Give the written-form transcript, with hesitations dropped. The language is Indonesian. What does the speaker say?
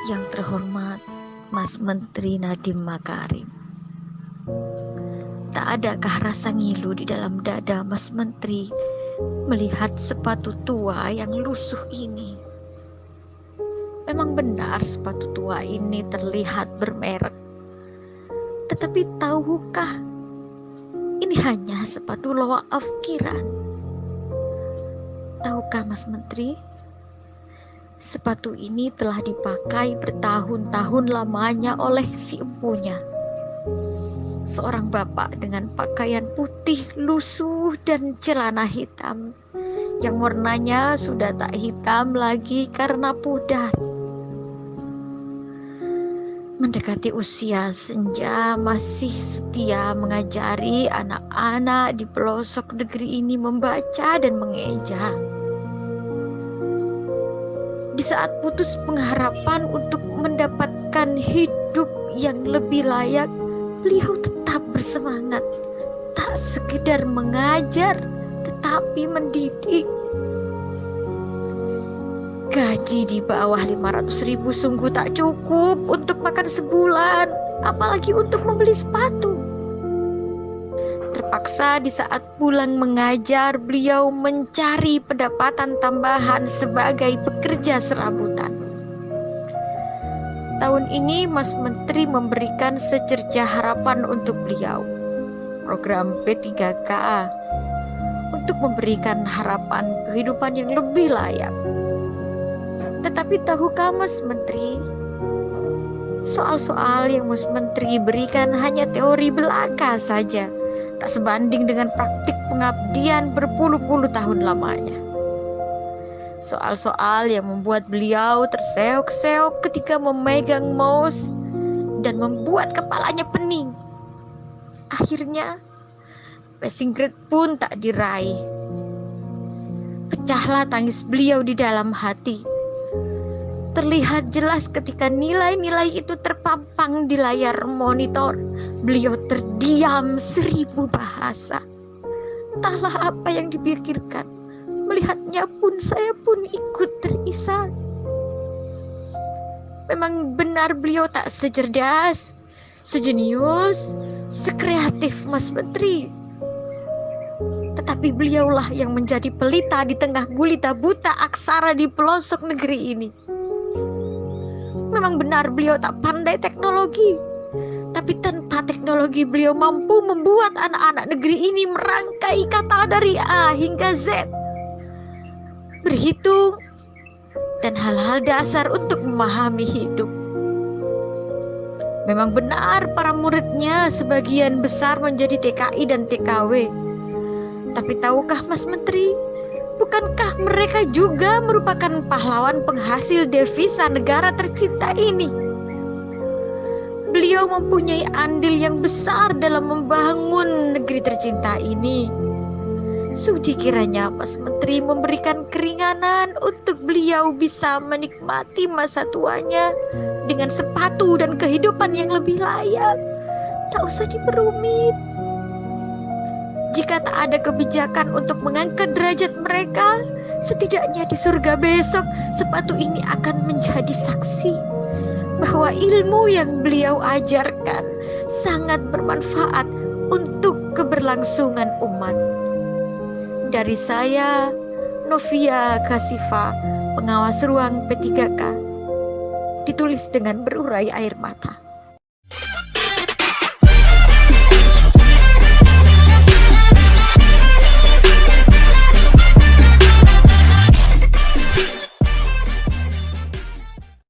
Yang terhormat Mas Menteri Nadiem Makarim, tak adakah rasa ngilu di dalam dada Mas Menteri melihat sepatu tua yang lusuh ini? Memang benar sepatu tua ini terlihat bermerek, tetapi tahukah ini hanya sepatu loaaf kiran? Tahukah Mas Menteri, sepatu ini telah dipakai bertahun-tahun lamanya oleh si empunya, seorang bapak dengan pakaian putih lusuh dan celana hitam yang warnanya sudah tak hitam lagi karena pudar. Mendekati usia senja, masih setia mengajari anak-anak di pelosok negeri ini membaca dan mengeja. Di saat putus pengharapan untuk mendapatkan hidup yang lebih layak, beliau tetap bersemangat, tak sekedar mengajar tetapi mendidik. Gaji di bawah 500.000 sungguh tak cukup untuk makan sebulan, apalagi untuk membeli sepatu. Terpaksa di saat pulang mengajar, beliau mencari pendapatan tambahan sebagai pekerja serabutan. Tahun ini Mas Menteri memberikan secerca harapan untuk beliau, program P3K, untuk memberikan harapan kehidupan yang lebih layak. Tetapi tahukah Mas Menteri, soal-soal yang Mas Menteri berikan hanya teori belaka saja, tak sebanding dengan praktik pengabdian berpuluh-puluh tahun lamanya. Soal-soal yang membuat beliau terseok-seok ketika memegang mouse dan membuat kepalanya pening. Akhirnya passing grade pun tak diraih. Pecahlah tangis beliau di dalam hati. Terlihat jelas ketika nilai-nilai itu terpampang di layar monitor. Beliau terdiam 1000 bahasa. Entahlah apa yang dipikirkan. Melihatnya pun saya pun ikut terisak. Memang benar beliau tak secerdas, sejenius, sekreatif Mas Menteri. Tetapi beliaulah yang menjadi pelita di tengah gulita buta aksara di pelosok negeri ini. Memang benar beliau tak pandai teknologi, tapi tanpa teknologi beliau mampu membuat anak-anak negeri ini merangkai kata dari A hingga Z, berhitung, dan hal-hal dasar untuk memahami hidup. Memang benar para muridnya sebagian besar menjadi TKI dan TKW. Tapi tahukah Mas Menteri, bukankah mereka juga merupakan pahlawan penghasil devisa negara tercinta ini? Beliau mempunyai andil yang besar dalam membangun negeri tercinta ini. Sudi kiranya Mas Menteri memberikan keringanan untuk beliau bisa menikmati masa tuanya dengan sepatu dan kehidupan yang lebih layak. Tak usah diperumit. Jika tak ada kebijakan untuk mengangkat derajat mereka, setidaknya di surga besok sepatu ini akan menjadi saksi bahwa ilmu yang beliau ajarkan sangat bermanfaat untuk keberlangsungan umat. Dari saya, Novia Kasifa, pengawas ruang P3K, ditulis dengan berurai air mata.